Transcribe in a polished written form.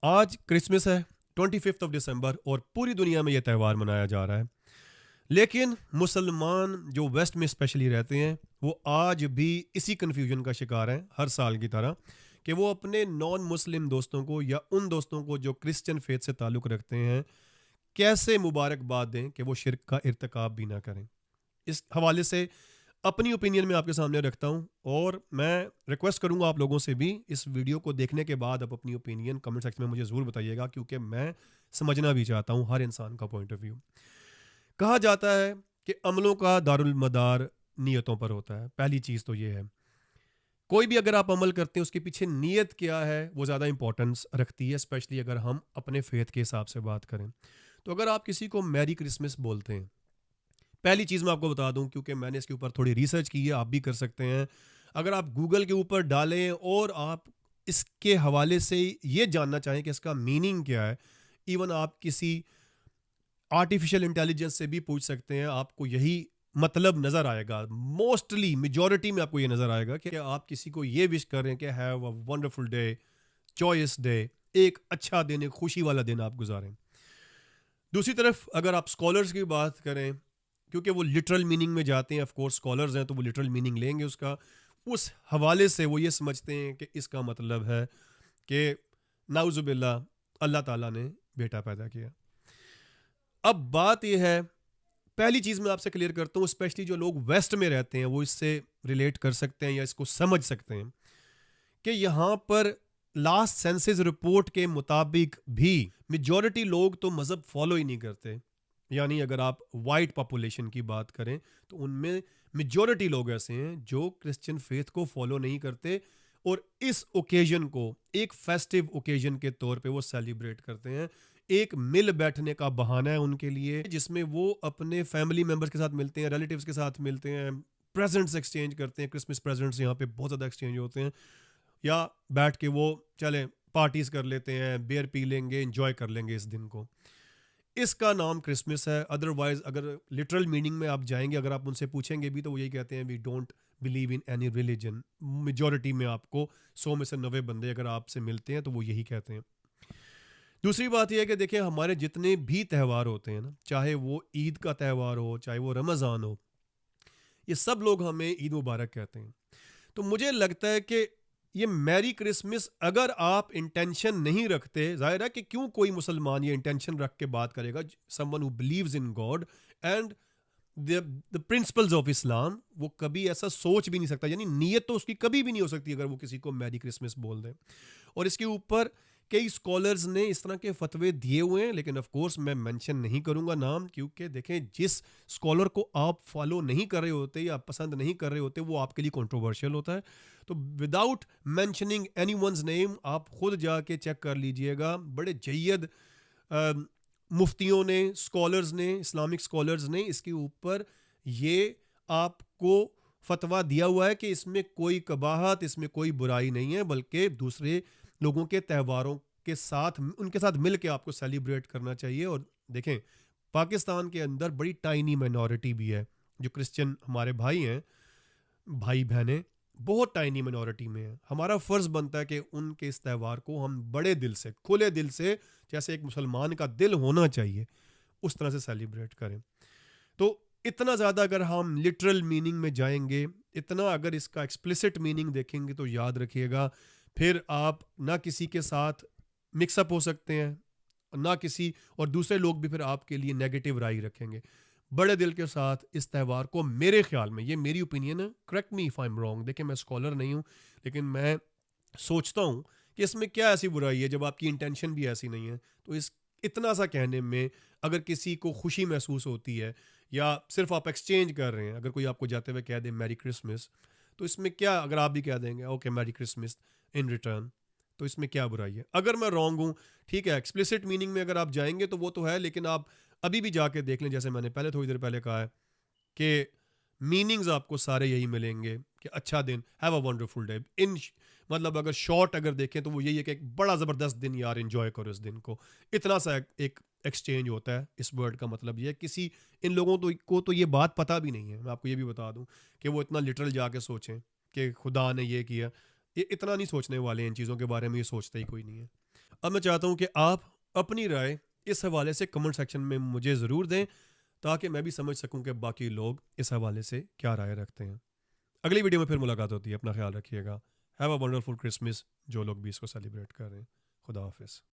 आज क्रिसमस है 25 दिसंबर और पूरी दुनिया में यह त्यौहार मनाया जा रहा है। लेकिन मुसलमान जो वेस्ट में स्पेशली रहते हैं वो आज भी इसी कन्फ्यूजन का शिकार हैं हर साल की तरह कि वो अपने नॉन मुस्लिम दोस्तों को या उन दोस्तों को जो क्रिश्चियन फेथ से ताल्लुक़ रखते हैं कैसे मुबारकबाद दें कि वो शिर्क का इर्तिकाब भी ना करें। इस हवाले से अपनी ओपिनियन में आपके सामने रखता हूं और मैं रिक्वेस्ट करूंगा आप लोगों से भी इस वीडियो को देखने के बाद आप अपनी ओपिनियन कमेंट सेक्शन में मुझे ज़रूर बताइएगा, क्योंकि मैं समझना भी चाहता हूं हर इंसान का पॉइंट ऑफ व्यू। कहा जाता है कि अमलों का दारुल मदार नीयतों पर होता है। पहली चीज़ तो ये है, कोई भी अगर आप अमल करते हैं उसके पीछे नीयत क्या है वो ज़्यादा इंपॉर्टेंस रखती है, स्पेशली अगर हम अपने फेथ के हिसाब से बात करें। तो अगर आप किसी को मैरी क्रिसमस बोलते हैं, पहली चीज़ मैं आपको बता दूं, क्योंकि मैंने इसके ऊपर थोड़ी रिसर्च की है, आप भी कर सकते हैं। अगर आप गूगल के ऊपर डालें और आप इसके हवाले से ये जानना चाहें कि इसका मीनिंग क्या है, इवन आप किसी आर्टिफिशियल इंटेलिजेंस से भी पूछ सकते हैं, आपको यही मतलब नज़र आएगा। मोस्टली मेजॉरिटी में आपको ये नज़र आएगा कि आप किसी को ये विश कर रहे हैं कि have a wonderful day, joyous day, एक अच्छा दिन, एक खुशी वाला दिन आप गुजारें। दूसरी तरफ अगर आप स्कॉलर्स की बात करें, क्योंकि वो लिटरल मीनिंग में जाते हैं, ऑफ कोर्स स्कॉलर्स हैं तो वो लिटरल मीनिंग लेंगे उसका, उस हवाले से वो ये समझते हैं कि इसका मतलब है कि नाउजुबिल्ला अल्लाह ताला ने बेटा पैदा किया। अब बात यह है, पहली चीज़ मैं आपसे क्लियर करता हूँ, स्पेशली जो लोग वेस्ट में रहते हैं वो इससे रिलेट कर सकते हैं या इसको समझ सकते हैं कि यहाँ पर लास्ट सेंसस रिपोर्ट के मुताबिक भी मेजॉरिटी लोग तो मज़हब फॉलो ही नहीं करते। यानी अगर आप वाइट पॉपुलेशन की बात करें तो उनमें मेजॉरिटी लोग ऐसे हैं जो क्रिश्चियन फेथ को फॉलो नहीं करते और इस ओकेजन को एक फेस्टिव ओकेजन के तौर पे वो सेलिब्रेट करते हैं। एक मिल बैठने का बहाना है उनके लिए, जिसमें वो अपने फैमिली मेंबर्स के साथ मिलते हैं, रिलेटिव्स के साथ मिलते हैं, प्रेजेंट्स एक्सचेंज करते हैं। क्रिसमस प्रेजेंट्स यहाँ पे बहुत ज़्यादा एक्सचेंज होते हैं, या बैठ के वो चले पार्टीज कर लेते हैं, बियर पी लेंगे, एंजॉय कर लेंगे इस दिन को। इसका नाम क्रिसमस है। अदरवाइज अगर लिटरल मीनिंग में आप जाएंगे, अगर आप उनसे पूछेंगे भी तो वो यही कहते हैं, we don't believe in any religion. Majority में आपको 100 में से 90 बंदे अगर आपसे मिलते हैं तो वो यही कहते हैं। दूसरी बात यह है कि देखिए, हमारे जितने भी त्यौहार होते हैं ना, चाहे वो ईद का त्यौहार हो, चाहे वो रमज़ान हो, ये सब लोग हमें ईद मुबारक कहते हैं। तो मुझे लगता है कि ये मैरी क्रिसमस अगर आप इंटेंशन नहीं रखते, जाहिर है कि क्यों कोई मुसलमान ये इंटेंशन रख के बात करेगा, someone who believes in God and the principles of Islam, वो कभी ऐसा सोच भी नहीं सकता, यानी नीयत तो उसकी कभी भी नहीं हो सकती अगर वो किसी को मैरी क्रिसमस बोल दें। और इसके ऊपर कई स्कॉलर्स ने इस तरह के फतवे दिए हुए हैं, लेकिन ऑफ कोर्स मैं मेंशन नहीं करूंगा नाम, क्योंकि देखें, जिस स्कॉलर को आप फॉलो नहीं कर रहे होते या पसंद नहीं कर रहे होते वो आपके लिए कंट्रोवर्शियल होता है। तो विदाउट मेंशनिंग एनीवन्स नेम आप खुद जाके चेक कर लीजिएगा। बड़े जय्यद मुफ्तियों ने, स्कॉलर्स ने, इस्लामिक स्कॉलर्स ने इसके ऊपर ये आपको फतवा दिया हुआ है कि इसमें कोई कबाहत, इसमें कोई बुराई नहीं है, बल्कि दूसरे लोगों के त्यौहारों के साथ, उनके साथ मिल के आपको सेलिब्रेट करना चाहिए। और देखें, पाकिस्तान के अंदर बड़ी टाइनी माइनॉरिटी भी है, जो क्रिश्चियन हमारे भाई हैं, भाई बहनें, बहुत टाइनी माइनॉरिटी में है। हमारा फ़र्ज़ बनता है कि उनके इस त्यौहार को हम बड़े दिल से, खुले दिल से, जैसे एक मुसलमान का दिल होना चाहिए, उस तरह से सेलिब्रेट करें। तो इतना ज़्यादा अगर हम लिटरल मीनिंग में जाएंगे, इतना अगर इसका एक्सप्लिसिट मीनिंग देखेंगे, तो याद रखिएगा फिर आप ना किसी के साथ मिक्सअप हो सकते हैं, ना किसी, और दूसरे लोग भी फिर आपके लिए नेगेटिव राय रखेंगे। बड़े दिल के साथ इस त्यौहार को, मेरे ख्याल में, ये मेरी ओपिनियन है, correct me if I am wrong, देखिए मैं स्कॉलर नहीं हूँ, लेकिन मैं सोचता हूँ कि इसमें क्या ऐसी बुराई है जब आपकी इंटेंशन भी ऐसी नहीं है। तो इस इतना सा कहने में अगर किसी को खुशी महसूस होती है, या सिर्फ आप एक्सचेंज कर रहे हैं, अगर कोई आपको जाते हुए कह दे मैरी क्रिसमस, तो इसमें क्या, अगर आप भी कह देंगे okay merry Christmas in return, तो इसमें क्या बुराई है? अगर मैं रॉन्ग हूँ, ठीक है, एक्सप्लिसिट मीनिंग में अगर आप जाएंगे तो वो तो है, लेकिन आप अभी भी जाके देख लें, जैसे मैंने पहले थोड़ी देर पहले कहा है कि मीनिंग्स आपको सारे यही मिलेंगे कि अच्छा दिन, हैव अ वंडरफुल डे। इन मतलब अगर शॉर्ट अगर देखें तो वो यही है कि एक बड़ा ज़बरदस्त दिन यार, एंजॉय करो इस दिन को। इतना सा एक एक्सचेंज होता है। इस वर्ड का मतलब ये है, किसी इन लोगों को तो ये बात पता भी नहीं है, मैं आपको ये भी बता दूं, कि वो इतना लिटरल जाके सोचें कि खुदा ने ये किया। ये इतना नहीं सोचने वाले हैं इन चीज़ों के बारे में, ये सोचता ही कोई नहीं है। अब मैं चाहता हूँ कि आप अपनी राय इस हवाले से कमेंट सेक्शन में मुझे ज़रूर दें, ताकि मैं भी समझ सकूं कि बाकी लोग इस हवाले से क्या राय रखते हैं। अगली वीडियो में फिर मुलाकात होती है। अपना ख्याल रखिएगा। हैव अ वंडरफुल क्रिसमस जो लोग भी इसको सेलिब्रेट कर रहे हैं। खुदा हाफिज़।